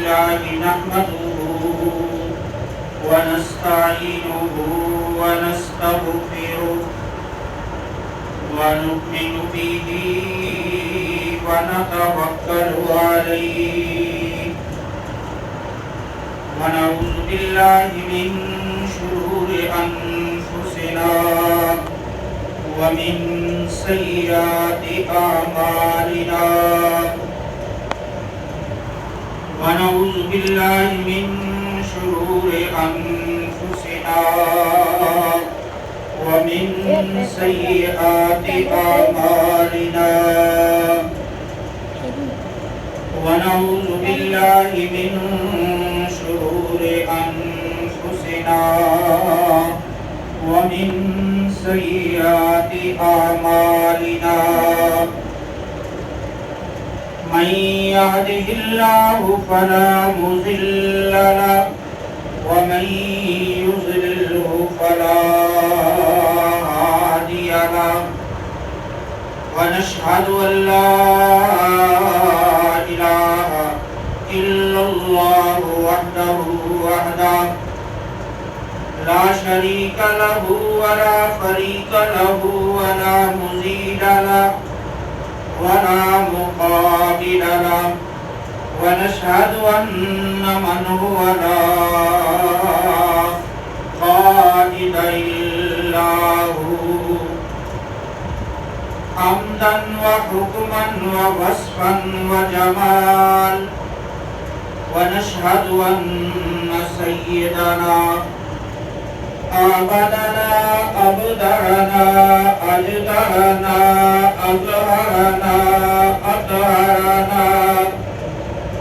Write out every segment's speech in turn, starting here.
لله نحمده ونستعينه ونستغفره ونؤمن به ونتوكل عليه ونعوذ بالله من شرور أنفسنا ومن سيئات أعمالنا ونعوذ بالله من شرور أنفسنا ومن سيئات أعمالنا ونعوذ بالله من شرور أنفسنا ومن سيئات أعمالنا من يهده الله فلا مضل له ومن يضلله فلا هادي له ونشهد أن لا إله إلا الله وحده لا شريك له ولا فريق له ولا مزيد له ولا مقابل له ونشهد أن من هو لا قائد إلا هو حمدا وحكما ووصفا وجمال ونشهد أن سيدنا أعبدنا أبدعنا أجدرنا أظهرنا أطهرنا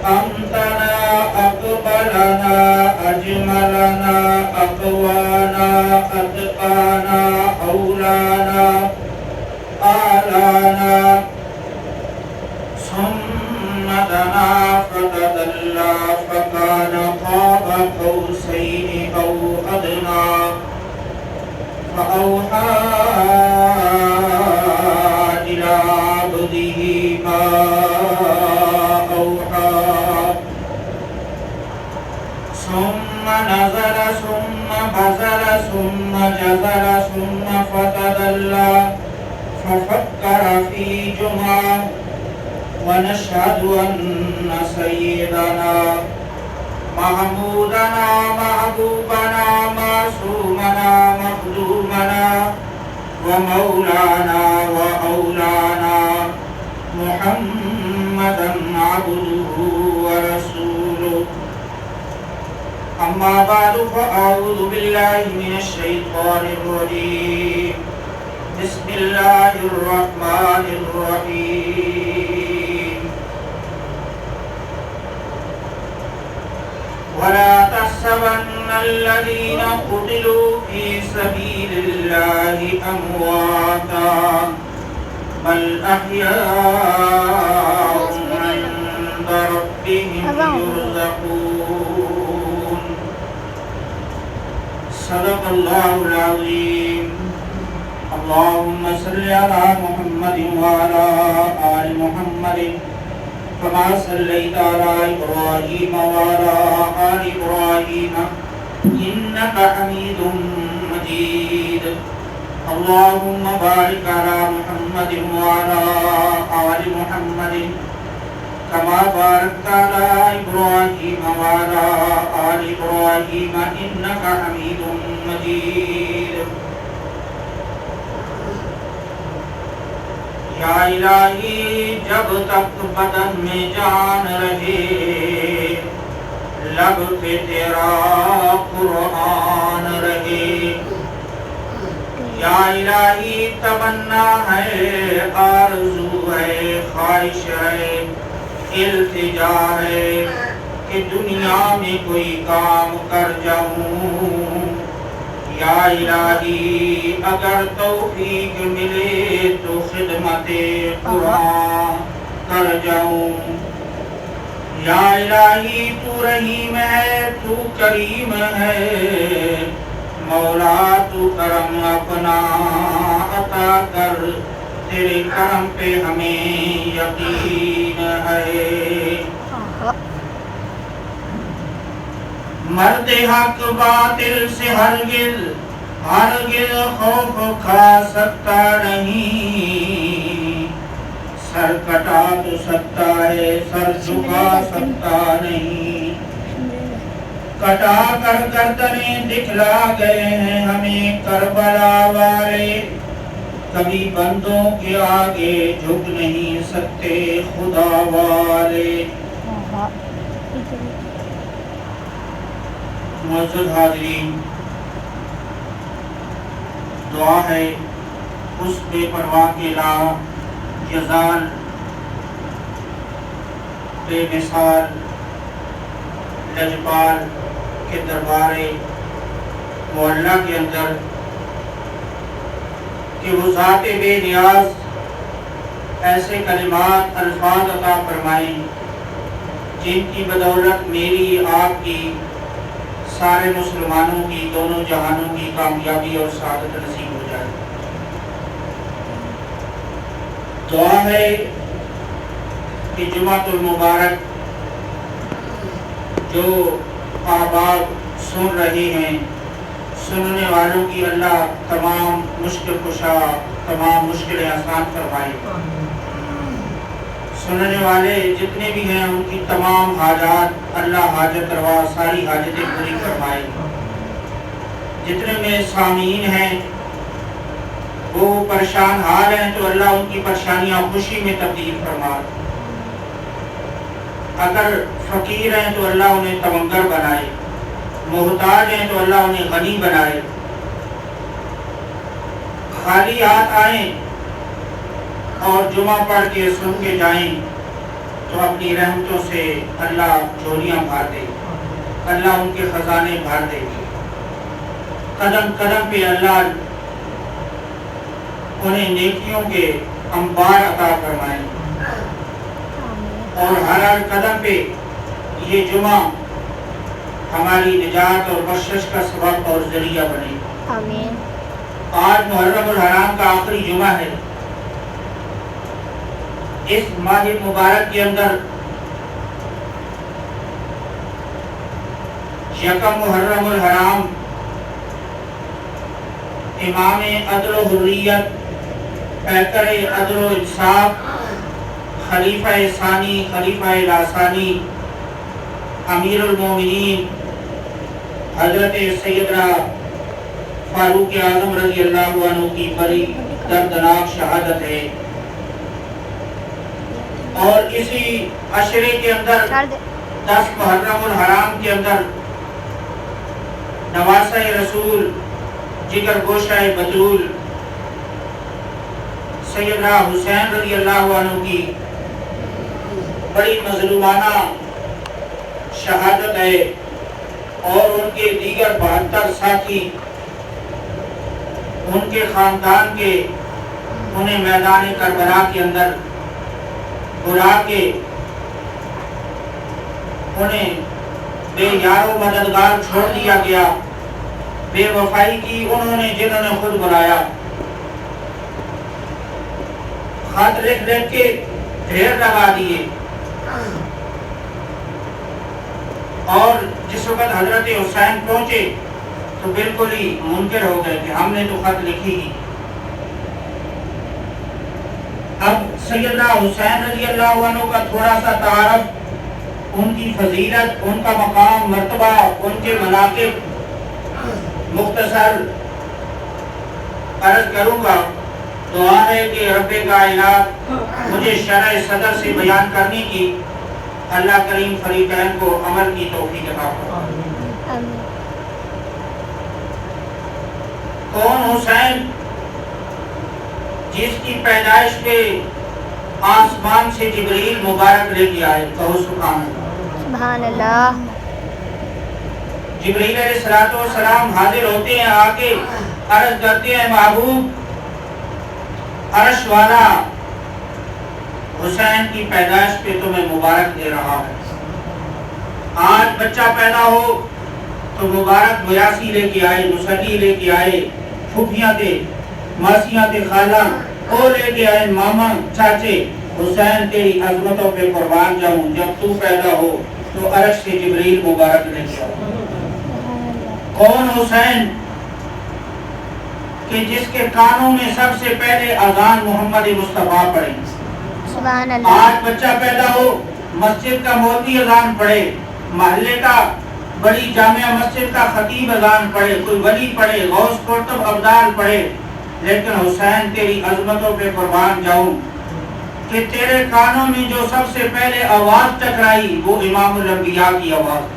أمتنا أقبلنا أجملنا أقوانا أتقانا أولانا آلانا ثم دنا فتدلى فكان قاب قوسين أو أدنى فأوحى إلى عبده ما أوحى ثم نزل ثم بزل ثم جزل ثم فتدلى ففكر في جمعة ونشهد أن سيدنا محمودنا محبوبنا معصومنا مخدومنا ومولانا وأولانا محمدا عبده ورسوله أما بعد فأعوذ بالله من الشيطان الرجيم بسم الله الرحمن الرحيم ولا تحسبن الذين قتلوا في سبيل الله أمواتا بل أحياء عند ربهم يرزقون صدق الله العظيم اللهم صل على محمد وعلى آل محمد كما صليت على إبراهيم وعلى آل إبراهيم إنك حميد مجيد اللهم بارك على محمد وعلى آل محمد كما باركت على إبراهيم وعلى آل إبراهيم إنك حميد مجيد یا الہی جب تک بدن میں جان رہے لب پہ تیرا قرآن رہے یا الہی تمنا ہے آرزو ہے خواہش ہے التجا ہے کہ دنیا میں کوئی کام کر جاؤں یا الہی اگر توفیق ملے تو خدمت قرآن کر جاؤں یا الہی تو رحیم ہے تو کریم ہے مولا تو کرم اپنا عطا کر تیرے کرم پہ ہمیں یقین ہے مرد حق باطل سے ہرگز ہرگز خوف کھا سکتا نہیں، سر کٹا تو سکتا ہے سر جھکا سکتا نہیں، کٹا کر گردنیں دکھلا گئے ہیں ہمیں کربلا والے، کبھی بندوں کے آگے جھک نہیں سکتے خدا والے۔ معزز حاضرین، دعا ہے اس بے پرواہ کے لا جزال بے مثال لجپال کے دربار معلیٰ کے اندر کہ وہ ذات بے نیاز ایسے کلمات الفاظ عطا فرمائیں جن کی بدولت میری آپ کی سارے مسلمانوں کی دونوں جہانوں کی کامیابی اور سعادت نصیب ہو جائے۔ دعا ہے کہ جمعۃ المبارک جو احباب سن رہے ہیں، سننے والوں کی اللہ تمام مشکل کشا، تمام مشکلیں آسان فرمائے، سننے والے جتنے بھی ہیں ان کی تمام حاجات اللہ حاجت روا ساری حاجتیں پوری فرمائے، جتنے میں سامعین ہیں وہ پریشان حال ہیں تو اللہ ان کی پریشانیاں خوشی میں تبدیل فرمائے، اگر فقیر ہیں تو اللہ انہیں تمنگر بنائے، محتاج ہیں تو اللہ انہیں غنی بنائے، خالی ہاتھ آئیں اور جمعہ پڑھ کے سن کے جائیں تو اپنی رحمتوں سے اللہ جھولیاں بھر دے، اللہ ان کے خزانے بھر دے، قدم قدم پہ اللہ انہیں نیکیوں کے انبار عطا فرمائیں، اور ہر ہر قدم پہ یہ جمعہ ہماری نجات اور بخشش کا سبب اور ذریعہ بنے۔ آمین۔ آج محرم الحرام کا آخری جمعہ ہے، اس ماہ مبارک کے اندر یکم محرم الحرام امام عدل و حریت، پیکر عدل و انصاف، خلیفہ ثانی، خلیفہ لاثانی، امیر المومنین حضرت سیدنا فاروق اعظم رضی اللہ عنہ کی بڑی دردناک شہادت ہے، اور اسی عشرے کے اندر 10 محرم الحرام کے اندر نواسہ رسول، جگر گوشہ بطول سیدنا حسین رضی اللہ عنہ کی بڑی مظلومانہ شہادت ہے، اور ان کے دیگر 72 ساتھی ان کے خاندان کے انہیں میدان کربلا کے اندر بلا کے انہیں بے یار و مددگار چھوڑ دیا گیا، بے وفائی کی انہوں نے جنہوں نے خود بلایا، خط لکھ لکھ کے ڈھیر لگا دیے، اور جس وقت حضرت حسین پہنچے تو بالکل ہی منکر ہو گئے کہ ہم نے تو خط لکھی ہی۔ اب سیدنا حسین رضی اللہ عنہ کا تھوڑا سا تعارف، ان کی فضیلت، ان کا مقام مرتبہ، ان کے مناقب مختصر عرض کروں گا۔ دعا ہے کہ رب کائنات مجھے شرح صدر سے بیان کرنے کی اللہ کریم فریقین کو عمل کی توفیق عطا فرمائے۔ کون حسین جس کی پیدائش پہ آسمان سے جبریل مبارک لے کے آئے؟ کہو سبحان اللہ۔ سبحان اللہ۔ جبریل علیہ السلام حاضر ہوتے ہیں، آ کے عرض کرتے ہیں محبوب عرش والا حسین کی پیدائش پہ تمہیں مبارک دے رہا ہے، آج بچہ پیدا ہو تو مبارک بیاسی لے کے آئے، مصلی لے کے آئے، پھوپھیاں تھے، ماسیاں تھے، خالہ وہ لے کے آئے، ماما چاچے، حسین تیری عظمتوں پہ قربان جاؤں، جب تو پیدا ہو تو عرش سے جبریل مبارک لے کے آؤ۔ کون حسین کہ جس کے کانوں میں سب سے پہلے اذان محمد مصطفیٰ پڑھے. سبحان اللہ. آج بچہ پیدا ہو مسجد کا مولوی اذان پڑھے, محلے کا بڑی جامع مسجد کا خطیب اذان پڑھے, کوئی ولی پڑھے, غوث قرطب ابدال پڑھے, لیکن حسین تیری عظمتوں پہ قربان جاؤں کہ تیرے کانوں میں جو سب سے پہلے آواز ٹکرائی وہ امام الانبیاء کی آواز.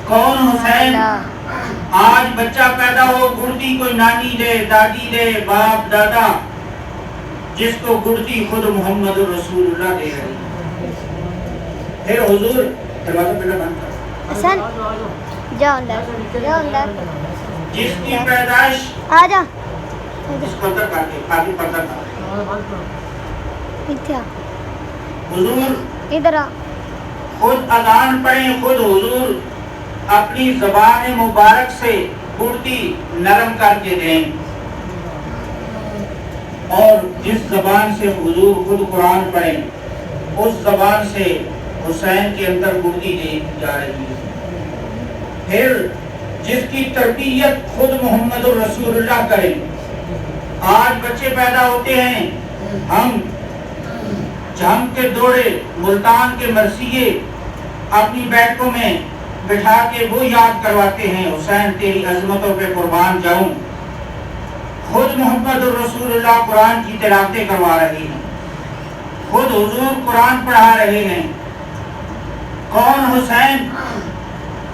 کون حسین؟ آج بچہ پیدا ہو گڑتی کوئی نانی دے, دادی دے, باپ دادا, جس کو گڑتی خود محمد رسول اللہ دے رہی. پھر حضور دروازہ پہلے بند کر. حسن جاؤ اندر, جاؤ اندر. جس کی پیدائش آ جا. اس کو اندر کر کے آگے پردہ کر. ادھر حضور ادھر آ. خود اذان پڑھیں, خود حضور اپنی زبان مبارک سے گڑتی نرم کر کے دیں, اور جس زبان سے حضور خود قرآن پڑھیں اس زبان سے حسین کے اندر گڑتی دی جا رہی ہے. پھر جس کی تربیت خود محمد الرسول اللہ کریں. آج بچے پیدا ہوتے ہیں, ہم جھم کے دوڑے ملتان کے مرثیے اپنی بیٹھوں میں بٹھا کے وہ یاد کرواتے ہیں حسین تیری عظمتوں پہ قربان جاؤں. خود محمد الرسول اللہ قرآن کی تلاوتیں کروا رہے ہیں, خود حضور قرآن پڑھا رہے ہیں. کون حسین؟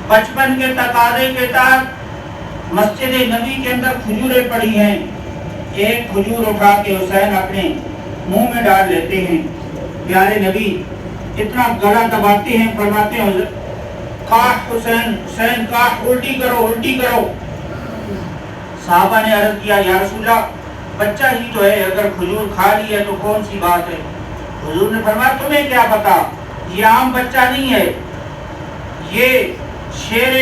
بچپن کے تقاضے کے تحت مسجد نبی کے اندر کھجوریں پڑی ہیں, ایک کھجور اٹھا کے حسین اپنے منہ میں ڈال لیتے ہیں. پیارے نبی اتنا گلا دباتے ہیں, فرماتے ہیں کاٹ حسین, حسین کاٹ, الٹی کرو, الٹی کرو. صحابہ نے عرض کیا یا رسول اللہ بچہ ہی تو ہے, اگر کھجور کھا لی ہے تو کون سی بات ہے. حضور نے فرمایا تمہیں کیا پتا, یہ عام بچہ نہیں ہے, یہ شیر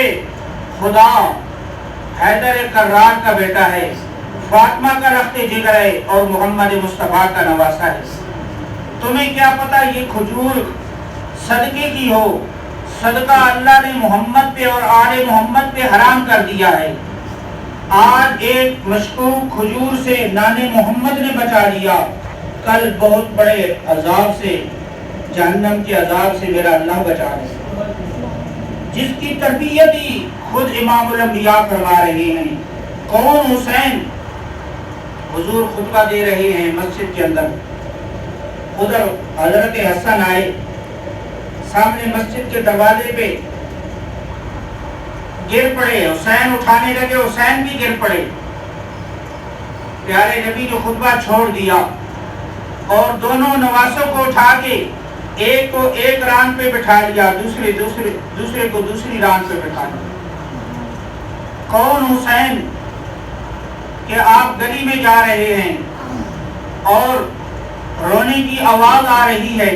خدا حیدر کرار کا بیٹا ہے, فاطمہ کا رخت جگر ہے اور محمد مصطفیٰ کا نواسا ہے. تمہیں کیا پتا یہ کھجور صدقے کی ہو, صدقہ اللہ نے محمد پہ اور آل محمد پہ حرام کر دیا ہے. آج ایک مشکوک کھجور سے نانے محمد نے بچا لیا, کل بہت بڑے عذاب سے, جہنم کے عذاب سے میرا اللہ بچا لے. جس کی تربیت ہی خود امام الانبیاء کروا رہے ہیں. کون حسین؟ حضور خطبہ دے رہے ہیں مسجد کے اندر, ادھر حضرت حسن آئے, سامنے مسجد کے دروازے پہ گر پڑے, حسین اٹھانے لگے, حسین بھی گر پڑے. پیارے نبی نے خطبہ چھوڑ دیا اور دونوں نواسوں کو اٹھا کے ایک کو ایک ران پہ بٹھا لیا, دوسرے کو دوسری ران پہ بٹھا لیا. کون حسین کہ آپ گلی میں جا رہے ہیں اور رونے کی آواز آ رہی ہے.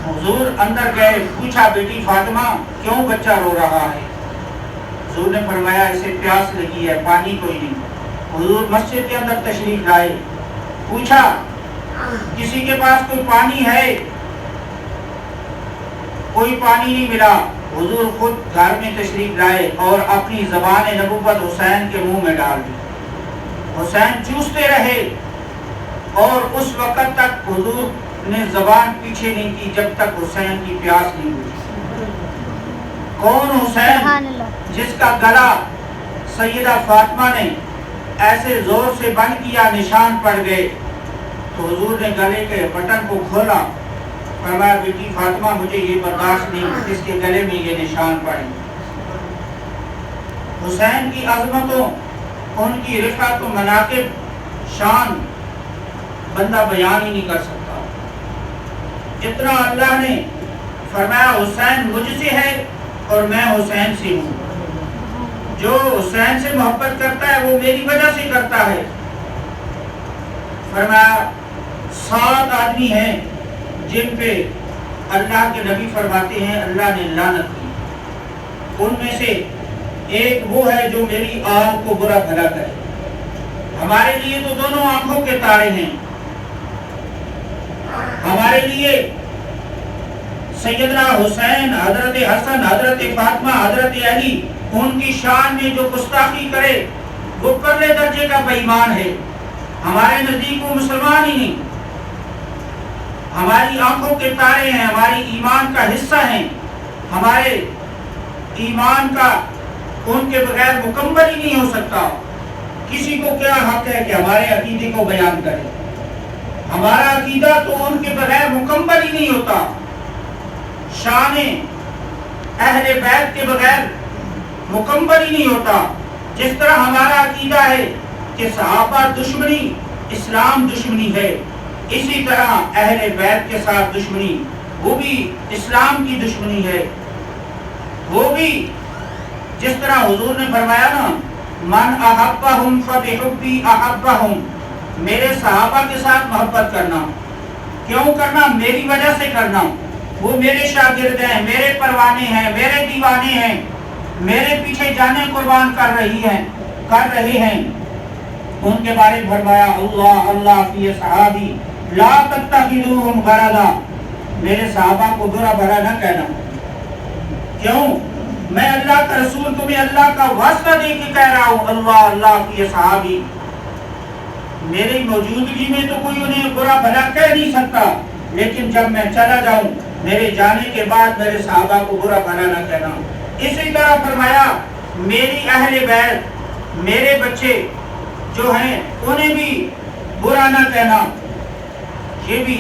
حضور اندر گئے, پوچھا بیٹی فاطمہ کیوں بچہ رو رہا ہے؟ حضور نے فرمایا اسے پیاس لگی ہے, پانی کوئی نہیں. حضور مسجد کے اندر تشریف لائے, پوچھا کسی کے پاس کوئی پانی ہے؟ کوئی پانی نہیں ملا. حضور خود گھر میں تشریف لائے اور اپنی زبان نبوت حسین کے منہ میں ڈال دی. حسین چوستے رہے اور اس وقت تک حضور نے زبان پیچھے نہیں کی جب تک حسین کی پیاس نہیں ہوئی. کون حسین؟ جس کا گلا سیدہ فاطمہ نے ایسے زور سے بند کیا نشان پڑ گئے, تو حضور نے گلے کے بٹن کو کھولا, فرمایا بیٹی فاطمہ مجھے یہ برداشت نہیں اس کے گلے میں یہ نشان پڑے. حسین کی عظمتوں, ان کی رفعت و مناقب, شان بندہ بیان ہی نہیں کر سکتا. اتنا اللہ نے فرمایا حسین مجھ سے ہے اور میں حسین سے ہوں. جو حسین سے محبت کرتا ہے وہ میری وجہ سے کرتا ہے. فرمایا 7 آدمی ہیں جن پہ اللہ کے نبی فرماتے ہیں اللہ نے لعنت کی. ان میں سے ایک وہ ہے جو میری آنکھ کو برا بھلا کرے. ہمارے لیے تو دونوں آنکھوں کے تارے ہیں, ہمارے لیے سیدنا حسین، حضرت حسن، حضرت فاطمہ، حضرت علی، ان کی شان میں جو گستاخی کرے وہ پرلے درجے کا بے ایمان ہے. ہمارے نزدیک وہ مسلمان ہی نہیں. ہماری آنکھوں کے تارے ہیں، ہماری ایمان کا حصہ ہیں. ہمارے ایمان کا ان کے بغیر مکمل ہی نہیں ہو سکتا. کسی کو کیا حق ہے کہ ہمارے عقیدے کو بیان کرے؟ ہمارا عقیدہ تو ان کے بغیر مکمل ہی نہیں ہوتا. شان اہل بیت کے بغیر مکمل ہی نہیں ہوتا. جس طرح ہمارا عقیدہ ہے کہ صحابہ دشمنی اسلام دشمنی ہے، اسی طرح اہل بیت کے ساتھ دشمنی وہ بھی اسلام کی دشمنی ہے. وہ بھی جس طرح حضور نے فرمایا نا، من احبہم فبحبی احبہم، میرے صحابہ کے ساتھ محبت کرنا. کیوں کرنا؟ میری وجہ سے کرنا. وہ میرے شاگرد ہیں، میرے پروانے ہیں، میرے دیوانے ہیں، میرے پیچھے جانے قربان کر رہے ہیں. ان کے بارے میں فرمایا اللہ اللہ فی صحابی لا تتخذوہم غرضا، میرے صحابہ کو برا بھلا نہ کہنا. کیوں؟ میں اللہ کا رسول تمہیں اللہ کا واسطہ دے کے کہہ رہا ہوں اللہ اللہ فی صحابی. میری موجودگی میں تو کوئی انہیں برا بھلا کہہ نہیں سکتا، لیکن جب میں چلا جاؤں میرے جانے کے بعد میرے صحابہ کو برا بھلا نہ کہنا. اسی طرح فرمایا میری اہل بیت، میرے بچے جو ہیں انہیں بھی برا نہ کہنا. یہ بھی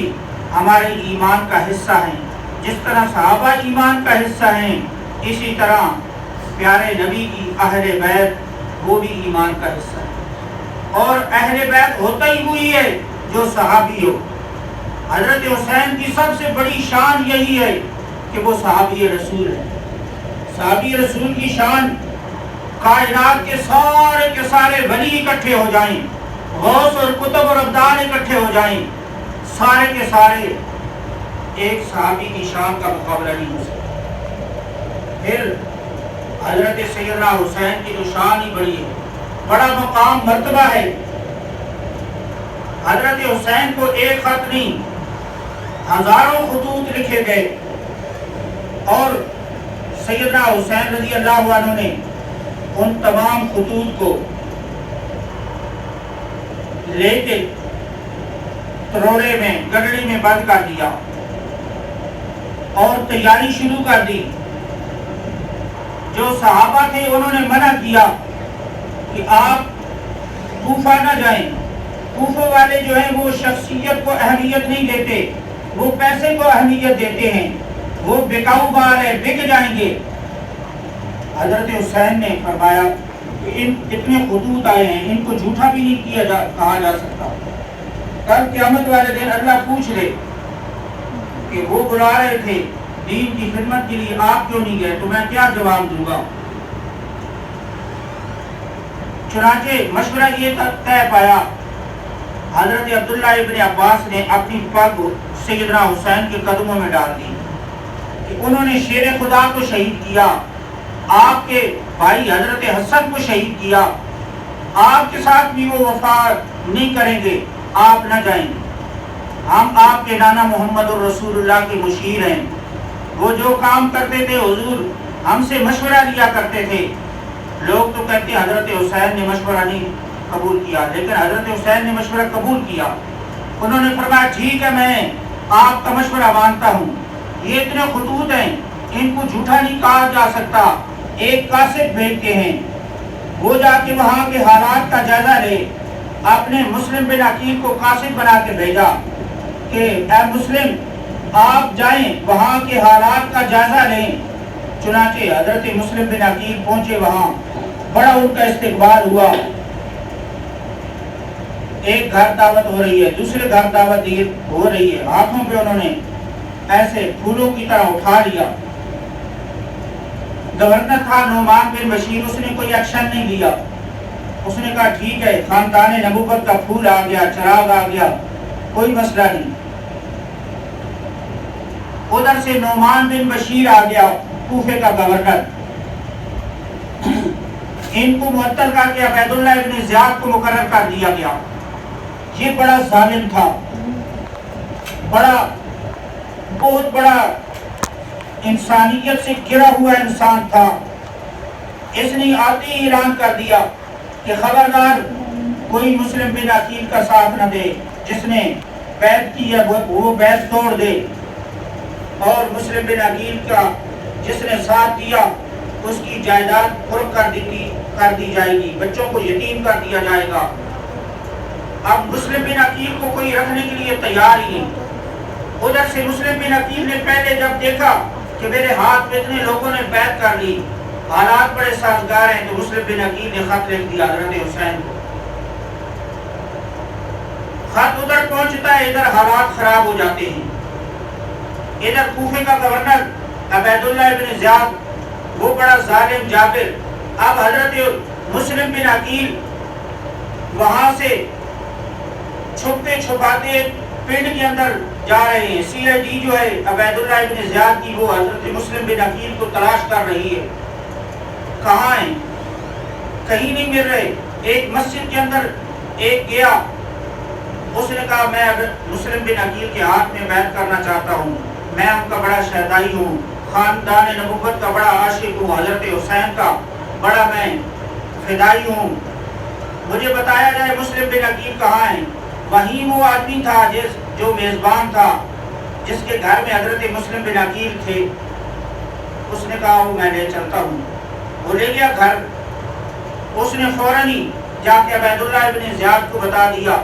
ہمارے ایمان کا حصہ ہیں. جس طرح صحابہ ایمان کا حصہ ہیں، اسی طرح پیارے نبی کی اہل بیت وہ بھی ایمان کا حصہ ہے. اور اہل بیت ہوتا ہی وہی ہے جو صحابی ہو. حضرت حسین کی سب سے بڑی شان یہی ہے کہ وہ صحابی رسول ہے. صحابی رسول کی شان کائنات کے سارے ولی اکٹھے ہو جائیں، غوث اور قطب اور ابدال اکٹھے ہو جائیں، سارے کے سارے ایک صحابی کی شان کا مقابلہ نہیں ہو سکتا. پھر حضرت سیدنا حسین کی جو شان ہی بڑی ہے، بڑا مقام مرتبہ ہے. حضرت حسین کو ایک خط نہیں ہزاروں خطوط لکھے گئے، اور سیدنا حسین رضی اللہ عنہ نے ان تمام خطوط کو لے کے تروڑے میں گڈڑی میں بند کر دیا اور تیاری شروع کر دی. جو صحابہ تھے انہوں نے منع کیا کہ آپ کوفہ نہ جائیں. کوفہ والے جو ہیں وہ شخصیت کو اہمیت نہیں دیتے، وہ پیسے کو اہمیت دیتے ہیں، وہ بکاؤ مال ہے، بک جائیں گے. حضرت حسین نے فرمایا کہ ان اتنے خطوط آئے ہیں، ان کو جھوٹا بھی نہیں کہا جا سکتا. کل قیامت والے دن اللہ پوچھ لے کہ وہ بلا رہے تھے دین کی خدمت کے لیے، آپ کیوں نہیں گئے، تو میں کیا جواب دوں گا. چنانچہ مشورہ یہ طے پایا، حضرت عبداللہ ابن عباس نے اپنی پگ سیدنا حسین کے قدموں میں ڈال دی کہ انہوں نے شیر خدا کو شہید کیا، آپ کے بھائی حضرت حسن کو شہید کیا، آپ کے ساتھ بھی وہ وفا نہیں کریں گے، آپ نہ جائیں گے. ہم آپ کے نانا محمد الرسول اللہ کے مشیر ہیں. وہ جو کام کرتے تھے حضور ہم سے مشورہ لیا کرتے تھے. لوگ تو کہتے ہیں حضرت حسین نے مشورہ نہیں قبول کیا، لیکن حضرت حسین نے مشورہ قبول کیا. انہوں نے فرمایا ٹھیک ہے میں آپ کا مشورہ مانتا ہوں. یہ اتنے خطوط ہیں، ان کو جھوٹا نہیں کہا جا سکتا. ایک کاسب بھیجتے ہیں، وہ جا کے وہاں کے حالات کا جائزہ لے. اپنے مسلم بن عقیل کو کاسب بنا کے بھیجا کہ اے مسلم آپ جائیں وہاں کے حالات کا جائزہ لیں. چنانچہ حضرت مسلم بن عقیل پہنچے، وہاں بڑا ان کا استقبال ہوا. ایک گھر دعوت ہو رہی ہے، دوسرے گھر دعوت ہو رہی ہے. ہاتھوں پہ انہوں نے ایسے پھولوں کی طرح اٹھا لیا. گورنر تھا نعمان بن بشیر، اس نے کوئی ایکشن نہیں لیا. اس نے کہا ٹھیک ہے خاندان نبوت کا پھول آ گیا، چراغ آ گیا، کوئی مسئلہ نہیں. ادھر سے نعمان بن بشیر آ گیا، کوفے کا گورنر. ان کو معطل کر کے عبید اللہ ابن زیاد کو مقرر کر دیا گیا. یہ بڑا ظالم تھا، بہت بڑا انسانیت سے گرا ہوا انسان تھا. اس نے آتے ہی اعلان کر دیا کہ خبردار کوئی مسلم بن عقیل کا ساتھ نہ دے. جس نے بیعت کی ہے وہ بیعت توڑ دے, اور مسلم بن عقیل کا جس نے ساتھ دیا اس کی جائیداد قرب کر دی جائے گی, بچوں کو یتیم کر دیا جائے گا. اب مسلم بن عقیل کو کوئی رکھنے کے لیے تیار ہی نہیں. ادھر سے مسلم بن عقیل نے پہلے جب دیکھا کہ میرے ہاتھ میں اتنے لوگوں نے بیعت کر لی, حالات بڑے سازگار ہیں, تو مسلم بن عقیل نے خط لکھ دیا حضرت حسین کو. خط ادھر پہنچتا ہے, ادھر حالات خراب ہو جاتے ہیں. ادھر کوفے کا گورنر عبید اللہ ابن زیاد, وہ بڑا ظالم جابر. اب حضرت مسلم بن عقیل وہاں سے چھپتے چھپاتے پنڈ کے اندر جا رہے ہیں. سی آئی ڈی جو ہے عبید اللہ ابن زیاد کی, وہ حضرت مسلم بن عقیل کو تلاش کر رہی ہے. کہاں ہیں؟ کہیں نہیں مل رہے. ایک مسجد کے اندر ایک گیا, اس نے کہا میں مسلم بن عقیل کے ہاتھ میں بیعت کرنا چاہتا ہوں, میں ان کا بڑا شہدائی ہوں, خاندان نبوت کا بڑا عاشق ہوں, حضرت حسین کا بڑا میں فدائی ہوں, مجھے بتایا جائے مسلم بن عقیل کہاں ہیں. وہیں وہ آدمی تھا جو میزبان تھا, جس کے گھر میں حضرت مسلم بن عقیل تھے. اس نے کہا وہ میں لے چلتا ہوں. وہ لے گیا گھر. اس نے فوراً ہی جا کے عبید اللہ ابن زیاد کو بتا دیا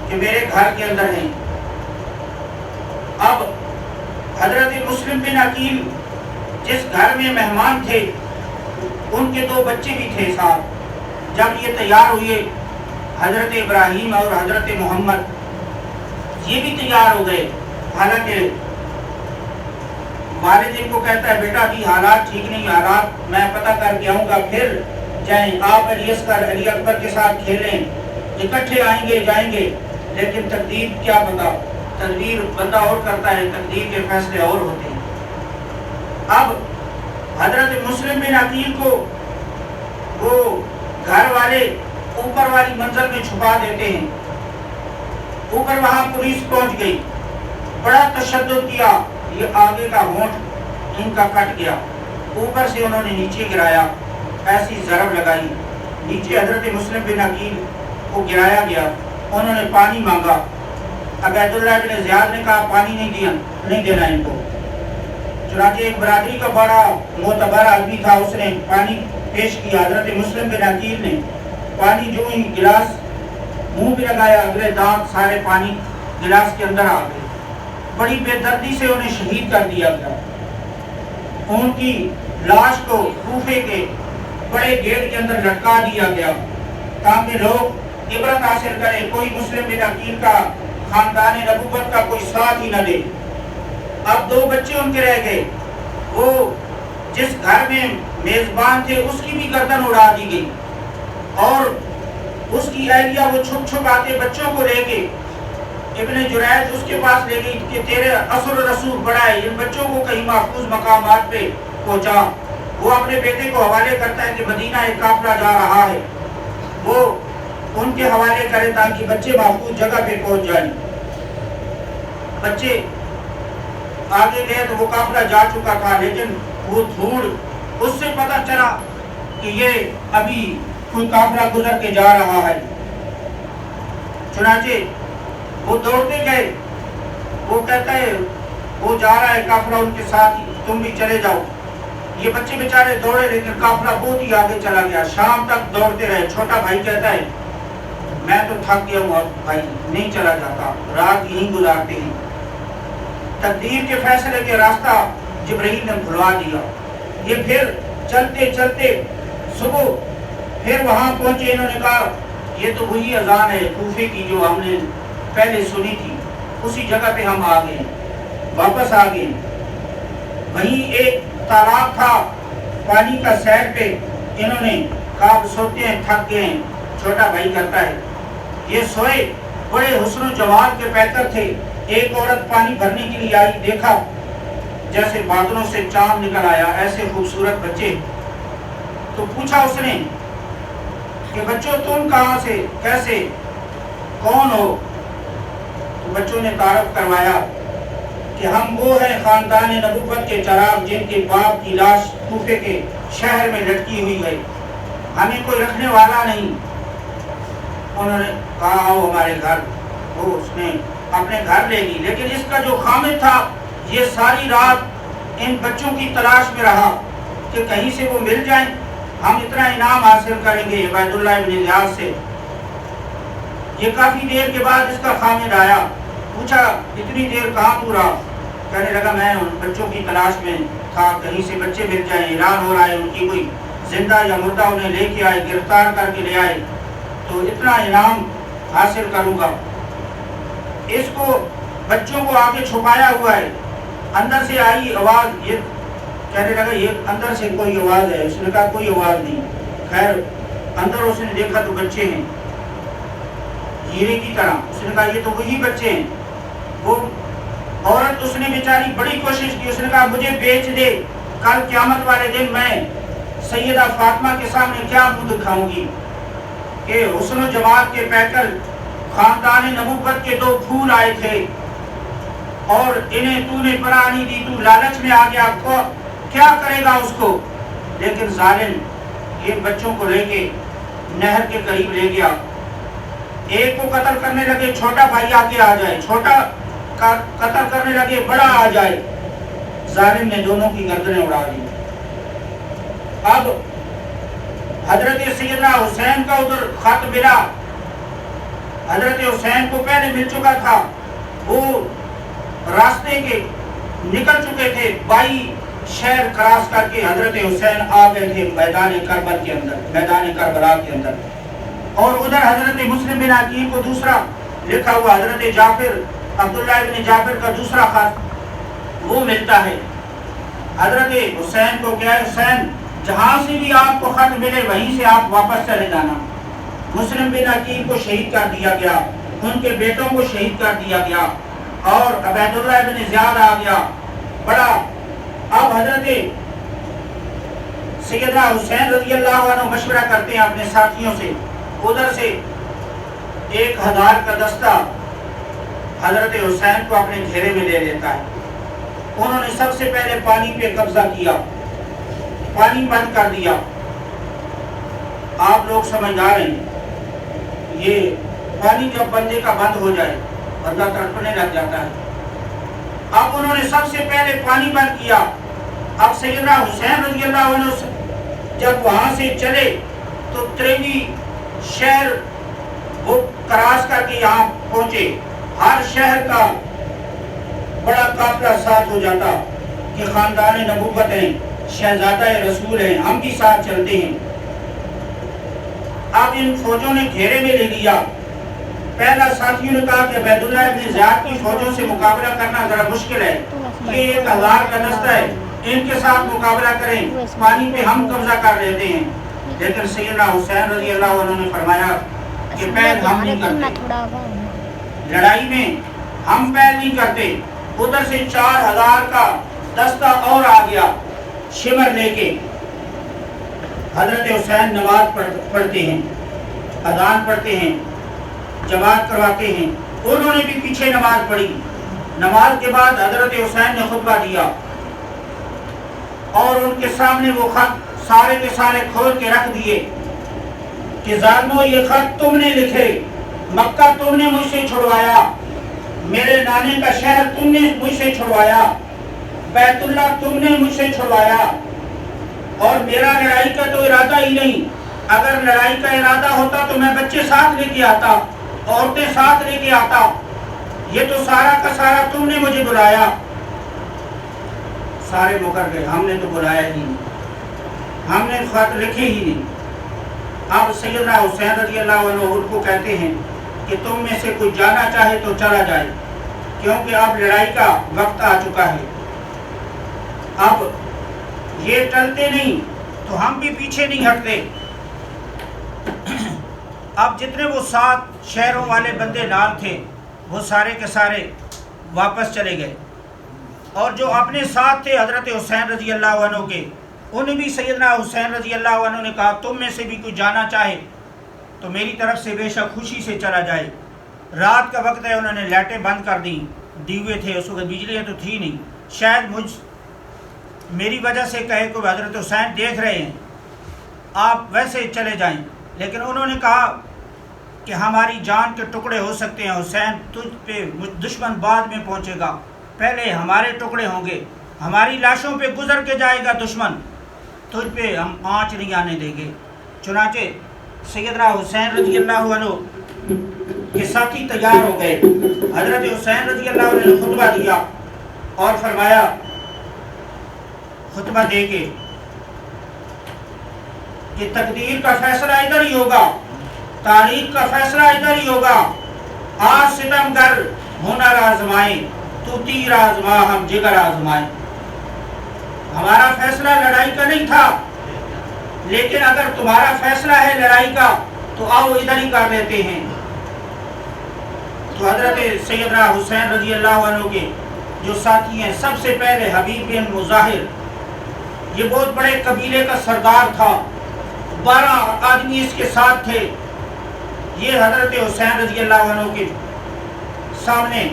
کہ میرے گھر کے اندر ہیں. اب حضرت مسلم بن عقیل جس گھر میں مہمان تھے, ان کے 2 بچے بھی تھے ساتھ. جب یہ تیار ہوئے, حضرت ابراہیم اور حضرت محمد یہ بھی تیار ہو گئے. حالانکہ والد ان کو کہتا ہے بیٹا بھی حالات ٹھیک نہیں, حالات میں پتہ کر کے آؤں گا, پھر جائیں آپ علی اکبر کے ساتھ کھیلیں, اکٹھے آئیں گے جائیں گے. لیکن تقدیر کیا پتا, تقدیر بندہ اور کرتا ہے, تقدیر کے فیصلے اور ہوتے ہیں. اب حضرت مسلم بن عقیل کو وہ گھر والے اوپر والی منزل میں چھپا دیتے ہیں. اوپر وہاں پولیس پہنچ گئی, بڑا تشدد کیا. یہ آگے کا ہونٹ ان کا کٹ گیا, اوپر سے انہوں نے نیچے گرایا, ایسی ضرب لگائی. نیچے حضرت مسلم بن عقیل کو گرایا گیا. انہوں نے پانی مانگا. عبید اللہ بن زیاد نے کہا پانی نہیں دینا ان کو. چنانچہ ایک برادری کا بڑا معتبر آدمی تھا, اس نے پانی پیش کیا. حضرت مسلم بن عقیل نے پانی جو ہی گلاس منہ پہ لگایا, اگلے دانت سارے پانی گلاس کے اندر آ گئے. بڑی بے دردی سے انہیں شہید کر دیا گیا. ان کی لاش کو کوفے کے بڑے گیٹ کے اندر لٹکا دیا گیا تاکہ لوگ عبرت حاصل کریں. کوئی مسلم بن عقیل کا خاندان نبوت کا کوئی ساتھ ہی نہ دے. اب 2 بچے ان کے رہ گئے. وہ جس گھر میں میزبان تھے اس کی بھی گردن اڑا دی گئی, اور اس کی اہلیہ وہ چھپ چھپ آتے بچوں کو لے کے ابن جریج اس کے پاس لے گئی کہ تیرے اثر رسول بڑا ہے, ان بچوں کو کہیں محفوظ مقامات پہ پہنچا. وہ اپنے بیٹے کو حوالے کرتا ہے کہ مدینہ ایک قافلہ جا رہا ہے, وہ ان کے حوالے کرے تاکہ بچے محفوظ جگہ پہ پہنچ جائیں. بچے آگے گئے تو وہ قافلہ جا چکا تھا, لیکن وہ دھوڑ اس سے پتہ چلا کہ یہ ابھی کوئی قافلہ گزر کے جا رہا ہے. چنانچہ وہ دوڑتے گئے. وہ کہتا ہے وہ جا رہا ہے قافلہ ان کے ساتھ, تم بھی چلے جاؤ. یہ بچے بیچارے دوڑے, لیکن قافلہ بہت ہی آگے چلا گیا. شام تک دوڑتے رہے. چھوٹا بھائی کہتا ہے میں تو تھک گیا ہوں, اب بھائی نہیں چلا جاتا, رات یہیں گزارتے ہیں. تقدیر کے فیصلے کے راستہ جبرائیل نے کھلوا دیا. یہ پھر چلتے چلتے صبح پھر وہاں پہنچے. انہوں نے کہا یہ تو وہی اذان ہے کوفے کی جو ہم نے پہلے سنی تھی, اسی جگہ پہ ہم آ گئے, واپس آ گئے. وہیں ایک تالاب تھا پانی کا سیر پہ. انہوں نے کہا سوتے ہیں, تھک گئے ہیں. چھوٹا بھائی کرتا ہے یہ سوئے, بڑے حسن و جمال کے پیکر تھے. ایک عورت پانی بھرنے کے لیے آئی, دیکھا جیسے بادلوں سے چاند نکل آیا, ایسے خوبصورت بچے. تو پوچھا اس نے کہ بچوں تم کہاں سے, کیسے, کون ہو؟ تو بچوں نے تعارف کروایا کہ ہم وہ ہیں خاندان نبوت کے چراغ جن کے باپ کی لاش کوفے کے شہر میں لٹکی ہوئی ہے، ہمیں کوئی رکھنے والا نہیں۔ انہوں نے کہا آؤ ہمارے گھر، وہ اس نے اپنے گھر لے لی، لیکن اس کا جو خامد تھا یہ ساری رات ان بچوں کی تلاش میں رہا کہ کہیں سے وہ مل جائیں، ہم اتنا انعام حاصل کریں گے عبید اللہ ابن زیاد سے۔ یہ کافی دیر کے بعد اس کا خامد آیا، پوچھا اتنی دیر کہاں تو رہا؟ کہنے لگا میں ان بچوں کی تلاش میں تھا، کہیں سے بچے مل جائیں، اعلان ہو رہا ہے ان کی کوئی زندہ یا مردہ انہیں لے کے آئے، گرفتار کر کے لے آئے تو اتنا انعام حاصل کروں گا۔ اس کو بچوں کو آگے چھپایا ہوا ہے، اندر سے آئی آواز، یہ کہنے لگا یہ اندر سے کوئی آواز ہے، اس نے کہا کوئی آواز نہیں۔ خیر اندر اس نے دیکھا تو بچے ہیں ہیرے کی طرح، اس نے کہا یہ تو وہی بچے ہیں۔ وہ عورت اس نے بیچاری بڑی کوشش کی، اس نے کہا مجھے بیچ دے، کل قیامت والے دن میں سیدہ فاطمہ کے سامنے کیا منہ دکھاؤں گی کہ حسن و جمال کے پیکر خاندان نبوت کے دو پھول آئے تھے اور انہیں تو نے پناہ نہیں دی، تو لالچ میں آ گیا، کیا کرے گا اس کو؟ لیکن ظالم یہ بچوں کو لے کے نہر کے قریب لے گیا، ایک کو قتل کرنے لگے چھوٹا بھائی آگے آ جائے، چھوٹا قتل کرنے لگے بڑا آ جائے، ظالم نے دونوں کی گردنیں اڑا دی۔ اب حضرت سیدنا حسین کا ادھر خط ملا، حضرت حسین کو پہلے مل چکا تھا، وہ راستے کے نکل چکے تھے، 22 شہر کراس کر کے حضرت حسین آ گئے تھے میدان کربلا کے اندر، میدان کربلا کے اندر۔ اور ادھر حضرت مسلم بن عقیل کو دوسرا لکھا ہوا حضرت جعفر، عبداللہ ابن جعفر کا دوسرا خط وہ ملتا ہے۔ حضرت حسین کو کیا ہے، حسین جہاں سے بھی آپ کو خط ملے وہیں سے آپ واپس چلے جانا۔ مسلم بن عقیل کو شہید کر دیا گیا، ان کے بیٹوں کو شہید کر دیا گیا، اور عبید اللہ ابن زیاد آ گیا بڑا۔ اب حضرت سیدنا حسین رضی اللہ عنہ مشورہ کرتے ہیں اپنے ساتھیوں سے، ادھر سے 1000 کا دستہ حضرت حسین کو اپنے گھیرے میں لے لیتا ہے۔ انہوں نے سب سے پہلے پانی پہ قبضہ کیا، پانی بند کر دیا۔ آپ لوگ سمجھدار ہیں، یہ پانی جب بندے کا بند ہو جائے بندہ تڑپنے لگ جاتا ہے۔ اب انہوں نے سب سے پہلے پانی بند کیا۔ اب سیدنا حسین رضی اللہ عنہ جب وہاں سے چلے تو 23 شہر وہ کراس کر کے یہاں پہنچے، ہر شہر کا بڑا قافلہ ساتھ ہو جاتا کہ خاندان نبوت ہیں، شہزادہ رسول ہیں، ہم بھی ساتھ چلتے ہیں۔ اب ان فوجوں نے گھیرے میں لے لیا۔ پہلا ساتھیوں نے کہا کہ عبید اللہ ابن زیاد کی فوجوں سے مقابلہ کرنا ذرا مشکل ہے، یہ 1000 کا دستہ ہے، ان کے ساتھ مقابلہ کریں، پانی پہ ہم قبضہ کر لیتے ہیں۔ لیکن سیدنا حسین رضی اللہ عنہ نے فرمایا کہ پہل ہم نہیں کرتے، لڑائی میں ہم پہل نہیں کرتے۔ ادھر سے 4000 کا دستہ اور آ گیا شمر لے کے۔ حضرت حسین نماز پڑھتے ہیں، اذان پڑھتے ہیں، جماعت کرواتے ہیں، انہوں نے بھی پیچھے نماز پڑھی۔ نماز کے بعد حضرت حسین نے خطبہ دیا اور ان کے سامنے وہ خط سارے کے سارے کھول کے رکھ دیے کہ ظالمو یہ خط تم نے لکھے، مکہ تم نے مجھ سے چھڑوایا، میرے نانے کا شہر تم نے مجھ سے چھڑوایا، بیت اللہ تم نے مجھ سے چھڑوایا، اور میرا لڑائی کا تو ارادہ ہی نہیں۔ اگر لڑائی کا ارادہ ہوتا تو میں بچے ساتھ لے کے آتا، عورتیں ساتھ لے کے آتا، یہ تو سارا کا سارا تم نے مجھے بلایا۔ سارے مکر گئے، ہم نے تو بلایا ہی نہیں، ہم نے خط لکھے ہی نہیں۔ اب سیدنا حسین رضی اللہ عنہ ان کو کہتے ہیں کہ تم میں سے کوئی جانا چاہے تو چلا جائے، کیونکہ اب لڑائی کا وقت آ چکا ہے۔ اب یہ ٹلتے نہیں تو ہم بھی پیچھے نہیں ہٹتے۔ اب جتنے وہ 7 شہروں والے بندے نال تھے وہ سارے کے سارے واپس چلے گئے، اور جو اپنے ساتھ تھے حضرت حسین رضی اللہ عنہ کے، انہیں بھی سیدنا حسین رضی اللہ عنہ نے کہا تم میں سے بھی کوئی جانا چاہے تو میری طرف سے بے شک خوشی سے چلا جائے۔ رات کا وقت ہے، انہوں نے لائٹیں بند کر دیں، دیوے تھے، اس وقت بجلیاں تو تھی نہیں، شاید میری وجہ سے کہے کہ حضرت حسین دیکھ رہے ہیں آپ ویسے چلے جائیں، لیکن انہوں نے کہا کہ ہماری جان کے ٹکڑے ہو سکتے ہیں حسین، تجھ پہ دشمن بعد میں پہنچے گا، پہلے ہمارے ٹکڑے ہوں گے، ہماری لاشوں پہ گزر کے جائے گا دشمن، تجھ پہ ہم آنچ نہیں آنے دیں گے۔ چنانچہ سیدنا حسین رضی اللہ عنہ کے ساتھی تیار ہو گئے، حضرت حسین رضی اللہ عنہ نے خطبہ دیا اور فرمایا خطبہ دے کے کہ تقدیر کا فیصلہ ادھر ہی ہوگا، تاریخ کا فیصلہ ادھر ہی ہوگا، آج ستم گر ہنر آزمائیں، تو تیر آزما ہم جگر آزمائیں۔ ہمارا فیصلہ لڑائی کا نہیں تھا، لیکن اگر تمہارا فیصلہ ہے لڑائی کا تو آؤ ادھر ہی کر لیتے ہیں۔ تو حضرت سیدنا حسین رضی اللہ عنہ کے جو ساتھی ہیں، سب سے پہلے حبیب بن مظاہر، یہ بہت بڑے قبیلے کا سردار تھا، 12 آدمی اس کے ساتھ تھے، یہ حضرت حسین رضی اللہ عنہ کے سامنے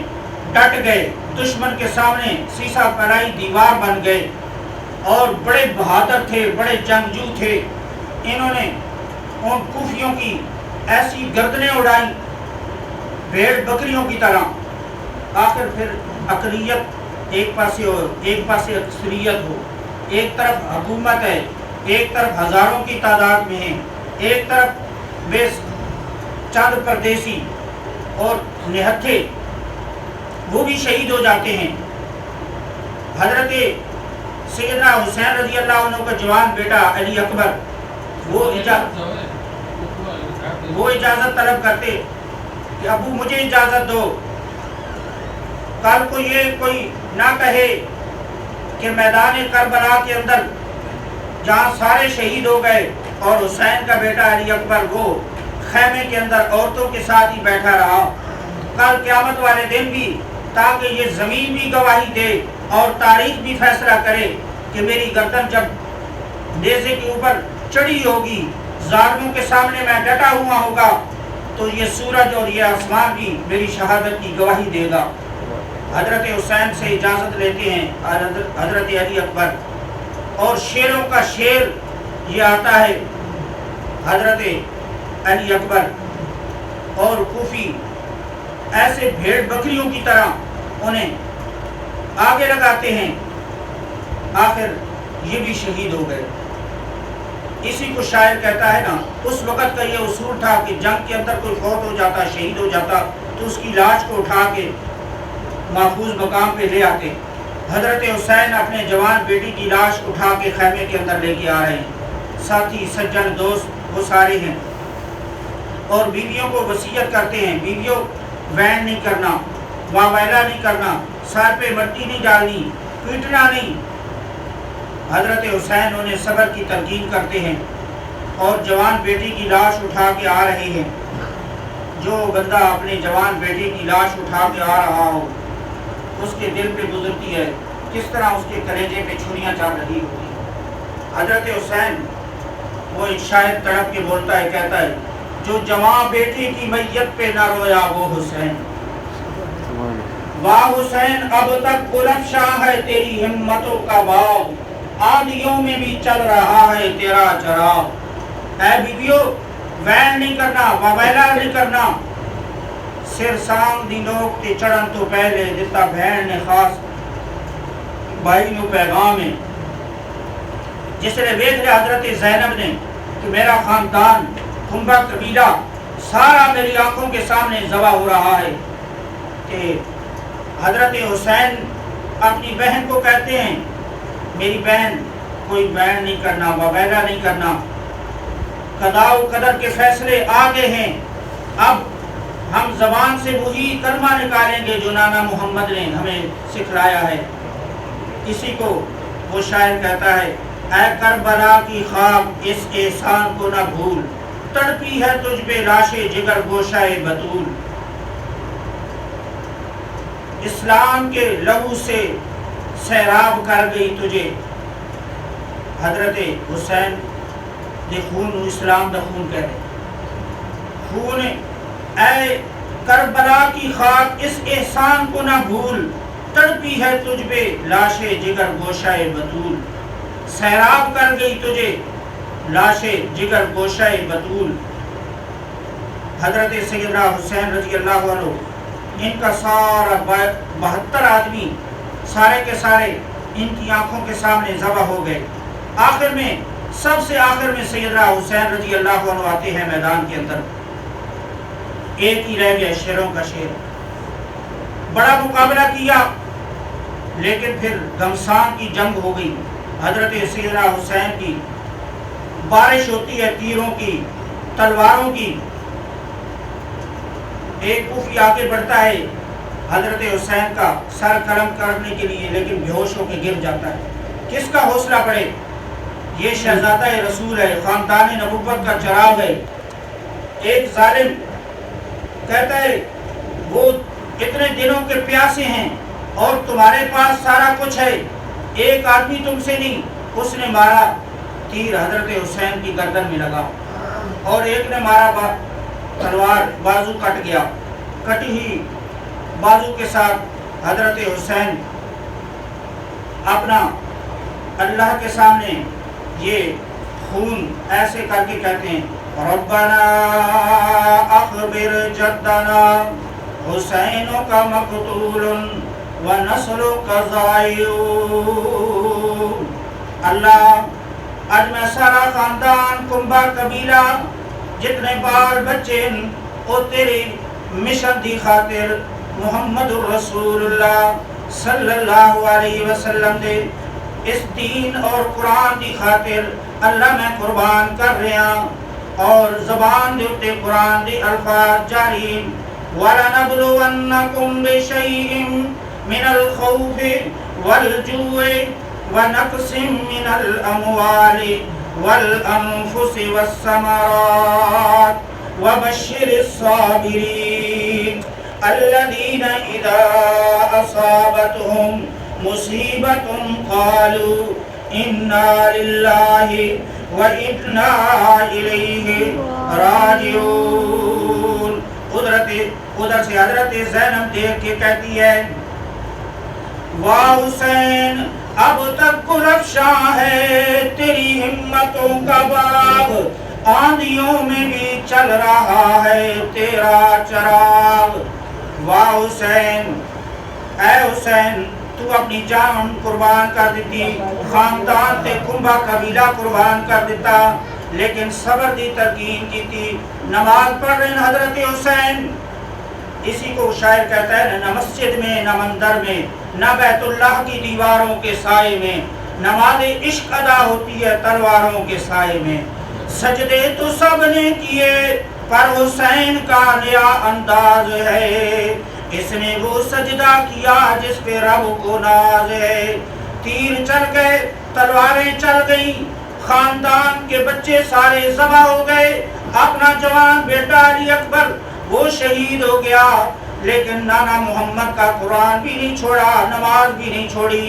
ڈٹ گئے، دشمن کے سامنے سیسا پرائی دیوار بن گئے، اور بڑے بہادر تھے، بڑے جنگجو تھے، انہوں نے ان کوفیوں کی ایسی گردنیں اڑائیں بھیڑ بکریوں کی طرح۔ آخر پھر اقلیت ایک پاسے ہو، ایک پاسے اکثریت ہو، ایک طرف حکومت ہے، ایک طرف ہزاروں کی تعداد میں ہے، ایک طرف بے چند پردیسی اور نہتھے، وہ بھی شہید ہو جاتے ہیں۔ حضرت سیدنا حسین رضی اللہ عنہ کا جوان بیٹا علی اکبر وہ اجازت طلب کرتے کہ ابو مجھے اجازت دو، کل کو یہ کوئی نہ کہے کہ میدان کربلا کے اندر جہاں سارے شہید ہو گئے اور حسین کا بیٹا علی اکبر وہ خیمے کے اندر عورتوں کے ساتھ ہی بیٹھا رہا، کل قیامت والے دن بھی، تاکہ یہ زمین بھی گواہی دے اور تاریخ بھی فیصلہ کرے کہ میری گردن جب نیزے کے اوپر چڑھی ہوگی، ظالموں کے سامنے میں ڈٹا ہوا ہوگا، تو یہ سورج اور یہ آسمان بھی میری شہادت کی گواہی دے گا۔ حضرت حسین سے اجازت لیتے ہیں حضرت علی اکبر، اور شیروں کا شیر یہ آتا ہے حضرت علی اکبر، اور کوفی ایسے بھیڑ بکریوں کی طرح انہیں آگے لگاتے ہیں، آخر یہ بھی شہید ہو گئے۔ اسی کو شاعر کہتا ہے نا، اس وقت کا یہ اصول تھا کہ جنگ کے اندر کوئی فوت ہو جاتا، شہید ہو جاتا، تو اس کی لاش کو اٹھا کے محفوظ مقام پہ لے آتے۔ حضرت حسین اپنے جوان بیٹی کی لاش اٹھا کے خیمے کے اندر لے کے آ رہے ہیں، ساتھی سجن دوست وہ سارے ہیں، اور بیویوں کو وصیت کرتے ہیں، بیویوں وین نہیں کرنا، واویلا نہیں کرنا، سر پہ مٹی نہیں ڈالنی، پیٹنا نہیں۔ حضرت حسین انہیں صبر کی تلقین کرتے ہیں اور جوان بیٹی کی لاش اٹھا کے آ رہے ہیں۔ جو بندہ اپنے جوان بیٹی کی لاش اٹھا کے آ رہا ہو، اس کے دل پہ گزرتی ہے کس طرح اس کے کلیجے پہ چھریاں چل رہی ہوتی ہیں۔ حضرت حسین وہ ایک شاعر تڑپ کے بولتا ہے، کہتا ہے، جو جوان بیٹی کی میت پہ نہ رویا وہ حسین، واہ حسین اب تک بلند شاہ ہے تیری ہمتوں کا باغ، آدیوں میں بھی چل رہا ہے تیرا چراغ۔ اے بیویو وین نہیں کرنا، واویلا نہیں کرنا، سر سانگ دی نوک تے چڑھن تو پہلے دتا بہن نے خاص بھائی نو پیغام ہے۔ جس نے ویکھ لیا حضرت زینب نے کہ میرا خاندان کنبہ قبیلہ سارا میری آنکھوں کے سامنے ذبح ہو رہا ہے، کہ حضرت حسین اپنی بہن کو کہتے ہیں، میری بہن کوئی بین نہیں کرنا، وبیلا نہیں کرنا، قضاء و قدر کے فیصلے آگے ہیں، اب ہم زبان سے وہی کلمہ نکالیں گے جو نانا محمد نے ہمیں سکھلایا ہے۔ اسی کو وہ شاعر کہتا ہے، اے کربلا کی خاک اس احسان کو نہ بھول، تڑپی ہے تجھ پہ لاش جگر گوشہ بطول، اسلام کے لہو سے سیراب کر گئی تجھے۔ حضرت حسین دے خون اسلام دا خون کہہ رہے، خون اے کربلا کی خاک اس احسان کو نہ بھول، تڑپی ہے تجھ پہ لاش جگر گوشہ بطول، سیراب کر گئی تجھے لاش جگر گوشہ بطول۔ حضرت سیدنا حسین رضی اللہ عنہ، ان کا سارا 72 آدمی سارے کے سارے ان کی آنکھوں کے سامنے ذبح ہو گئے۔ آخر میں سب سے آخر میں سیدنا حسین رضی اللہ عنہ آتے ہیں میدان کے اندر، ایک ہی رہ گیا شیروں کا شیر۔ بڑا مقابلہ کیا لیکن پھر گھمسان کی جنگ ہو گئی۔ حضرت سیدنا حسین کی بارش ہوتی ہے تیروں کی، تلواروں کی۔ ایک کوفی آگے بڑھتا ہے حضرت حسین کا سر قلم کرنے کے لیے، لیکن بے ہوش ہو کے گر جاتا ہے۔ کس کا حوصلہ بڑھے؟ یہ شہزادہ رسول ہے، خاندان نبوت کا چراغ ہے۔ ایک ظالم کہتا ہے وہ اتنے دنوں کے پیاسے ہیں اور تمہارے پاس سارا کچھ ہے، ایک آدمی تم سے نہیں۔ اس نے مارا، تیر حضرت حسین کی گردن میں لگا، اور ایک نے مارا تلوار، بازو کٹ گیا۔ کٹی ہوئی بازو کے ساتھ حضرت حسین اپنا اللہ کے سامنے یہ خون ایسے کر کے کہتے ہیں، ربنا اخبر جدنا حسین کا مقتول ونسل کا ضائع۔ اللہ، آج میں سارا خاندان، کنبہ، قبیلہ، جتنے بال بچے وہ تیری مشن دی خاطر محمد الرسول اللہ صلی اللہ علیہ وسلم دے اس دین اور قرآن دی خاطر اللہ میں قربان کر رہا، اور زبان دے اتے قرآن دے الفاظ جاری، وَلَنَبْلُوَنَّكُمْ بِشَيْءٍ مِّنَ الْخَوْفِ وَالْجُوعِ وَنَقْصٍ مِّنَ الْأَمْوَالِ وَالْأَنفُسِ وَالثَّمَرَاتِ وَبَشِّرِ الصَّابِرِينَ الَّذِينَ إِذَا أَصَابَتْهُمْ مُصِيبَةٌ قَالُوا إِنَّا لِلَّهِ وَإِنَّا إِلَيْهِ رَاجِعُونَ۔ ادھر سے حضرت زینب دیکھ کے کہتی ہے، واہ حسین، اب تک گلفشاں ہے تیری ہمتوں کا باغ، آندھیوں میں بھی چل رہا ہے تیرا چراغ۔ واہ حسین، اے حسین، تو اپنی جان قربان کر دیتی، خاندان تے کنبہ قبیلہ قربان کر دیتا، لیکن صبر دی تلقین کی تھی۔ نماز پڑھ رہے ہیں حضرت حسین، اسی کو شاعر کہتا ہے، نہ مسجد میں، نہ مندر میں، نہ بیت اللہ کی دیواروں کے سائے میں، نماز عشق ادا ہوتی ہے تلواروں کے سائے میں۔ سجدے تو سب نے کیے پر حسین کا نیا انداز ہے، اس نے وہ سجدہ کیا جس پہ رب کو ناز ہے۔ تیر چل گئے، تلواریں چل گئیں، خاندان کے بچے سارے ذبح ہو گئے، اپنا جوان بیٹا علی اکبر وہ شہید ہو گیا، لیکن نانا محمد کا قرآن بھی نہیں چھوڑا، نماز بھی نہیں چھوڑی۔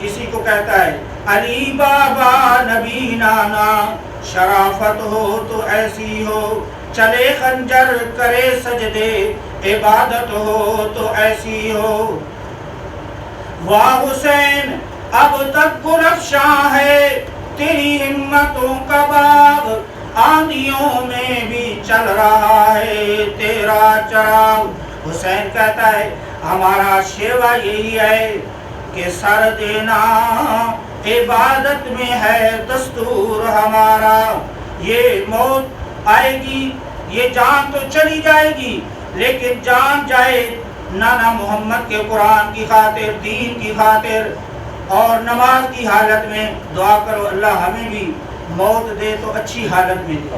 اسی کو کہتا ہے، علی بابا نبی نانا، شرافت ہو تو ایسی ہو، چلے خنجر کرے سجدے، عبادت ہو تو ایسی ہو۔ واہ حسین، اب تک گلفشاں ہے تیری ہمتوں کا باغ، آندھیوں میں بھی چل رہا ہے تیرا چراغ۔ حسین کہتا ہے، ہمارا شیوا یہی ہے کہ سر دینا عبادت میں ہے دستور ہمارا۔ یہ موت آئے گی، یہ جان تو چلی جائے گی، لیکن جان جائے نانا محمد کے قرآن کی خاطر، دین کی خاطر، اور نماز کی حالت میں۔ دعا کرو اللہ ہمیں بھی موت دے تو اچھی حالت میں دے۔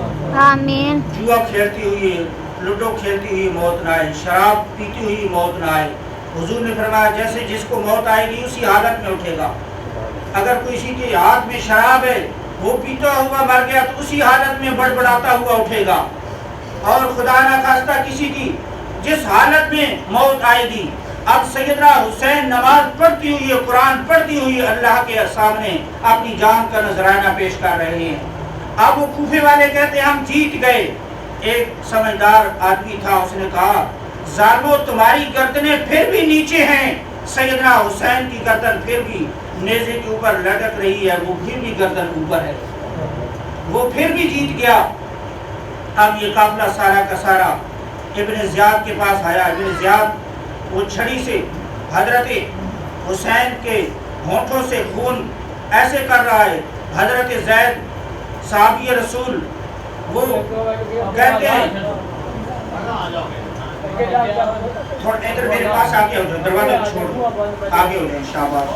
آمین۔ جوا کھیلتی ہوئی، لوڈو کھیلتی ہوئی موت نہ آئے، شراب پیتی ہوئی موت نہ آئے۔ حضور نے فرمایا جیسے جس کو موت آئے گی اسی حالت میں اٹھے گا۔ اگر کسی کے ہاتھ میں شراب ہے، وہ پیتا ہوا مر گیا تو اسی حالت میں بڑبڑاتا ہوا اٹھے گا۔ اور خدا نہ خواستہ کسی کی جس حالت میں موت آئے گی۔ اب سیدنا حسین نماز پڑھتی ہوئی، قرآن پڑھتی ہوئی اللہ کے سامنے اپنی جان کا نذرانہ پیش کر رہے ہیں۔ اب وہ کوفے والے کہتے ہیں ہم جیت گئے، ایک سمجھدار آدمی تھا، اس نے کہا ظالمو تمہاری گردنیں پھر بھی نیچے ہیں، سیدنا حسین کی گردن پھر بھی نیزے کے اوپر لٹک رہی ہے، وہ پھر بھی گردن اوپر ہے، وہ پھر بھی جیت گیا۔ اب یہ قافلہ سارا کا سارا ابن زیاد کے پاس آیا۔ ابن زیاد وہ چھڑی سے حضرت حسین کے ہونٹوں سے خون ایسے کر رہا ہے۔ حضرت زید صحابی رسول وہ کہتے ہیں تھوڑا ادھر میرے پاس آگے ہو جاؤ، دروازہ چھوڑ آگے ہو جائیں، شاباش،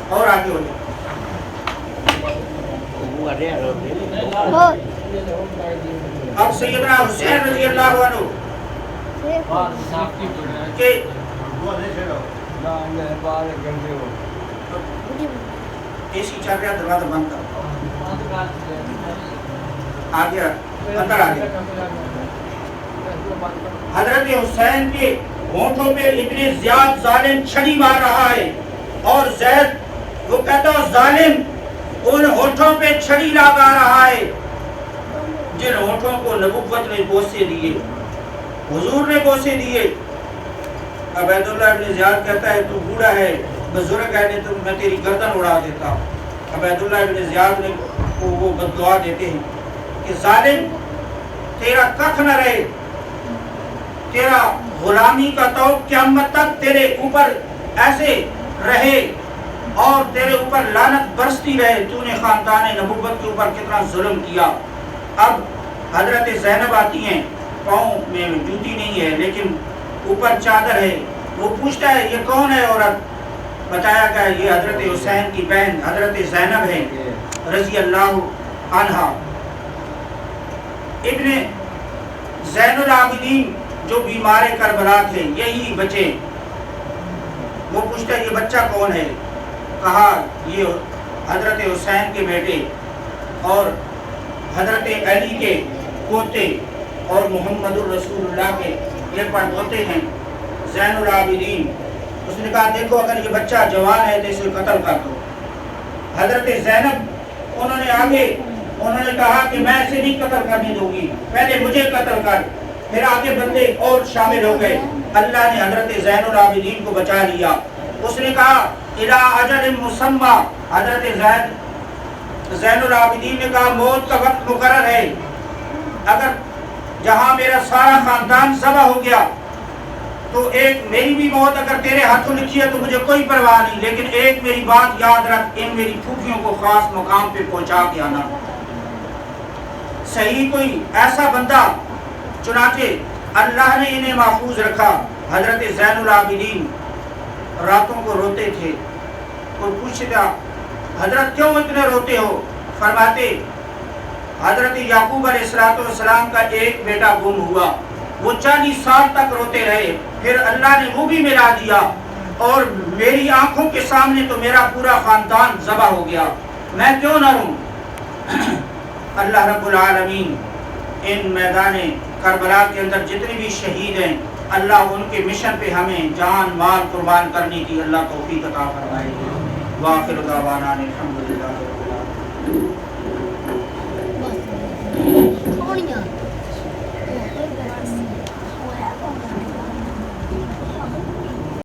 اور آگے ہو جائیں۔ اب سیدنا حسین رضی اللہ عنہ کہ اسی چل رہا، دروازہ بند کر، آگے اندر آگے۔ حضرت حسین کے ہونٹوں پہ ابن زیاد ظالم چھڑی مار رہا ہے، اور زید وہ کہتا ہے ظالم ان ہونٹوں پہ چھڑی لگا رہا ہے جن ہونٹوں کو نبوت نے بوسے دیے، حضور نے بوسے دیے۔ عبید اللہ ابن زیاد کہتا ہے تو بوڑھا ہے، بزرگ ہے، تو میں تیری گردن اڑا دیتا۔ عبید اللہ ابن زیاد نے وہ بددعا دیتے ہیں کہ ظالم تیرا ککھ نہ رہے، تیرا غلامی کا توق قیامت تک تیرے اوپر ایسے رہے اور تیرے اوپر لعنت برستی رہے، تو نے خاندان نبوت کے اوپر کتنا ظلم کیا۔ اب حضرت زینب آتی ہیں، پاؤں میں جوتی نہیں ہے لیکن اوپر چادر ہے، وہ پوچھتا ہے یہ کون ہے عورت؟ بتایا گیا یہ حضرت حسین کی بہن حضرت زینب ہے رضی اللہ عنہا۔ ابن زین العابدین جو بیمار کربلا تھے، یہی بچے، وہ پوچھتا ہے یہ بچہ کون ہے؟ کہا یہ حضرت حسین کے بیٹے اور حضرت علی کے پوتے اور محمد الرسول اللہ کے یہ پڑپوتے ہیں، زین العابدین۔ اس نے کہا دیکھو اگر یہ بچہ جوان ہے تو اسے قتل کر دو۔ حضرت زینب انہوں نے کہا کہ میں اسے نہیں قتل کرنے دوں گی، پہلے مجھے قتل کر۔ پھر آگے بندے اور شامل ہو گئے، اللہ نے حضرت زین العابدین کو بچا لیا۔ اس نے کہا الی اجل مسمى، حضرت زین العابدین نے کہا موت کا وقت مقرر ہے، اگر جہاں میرا سارا خاندان ذبح ہو گیا تو ایک میری بھی موت اگر تیرے ہاتھوں لکھی ہے تو مجھے کوئی پرواہ نہیں، لیکن ایک میری بات یاد رکھ، ان میری پھوپھیوں کو خاص مقام پہ پہنچا کے آنا۔ صحیح کوئی ایسا بندہ، چنانچہ اللہ نے انہیں محفوظ رکھا۔ حضرت زین العابدین راتوں کو روتے تھے، کوئی پوچھتا حضرت کیوں اتنے روتے ہو؟ فرماتے حضرت یعقوب علیہ السلام کا ایک بیٹا گم ہوا، وہ 40 سال تک روتے رہے، پھر اللہ نے وہ بھی ملا دیا اور میری آنکھوں کے سامنے تو میرا پورا خاندان ذبح ہو گیا، میں کیوں نہ روں؟ اللہ رب العالمین ان میدان کربلا کے اندر جتنے بھی شہید ہیں، اللہ ان کے مشن پہ ہمیں جان مال قربان کرنے کی اللہ توفیق عطا فرمائے۔ وآخر دعوانا الحمدللہ رب العالمین۔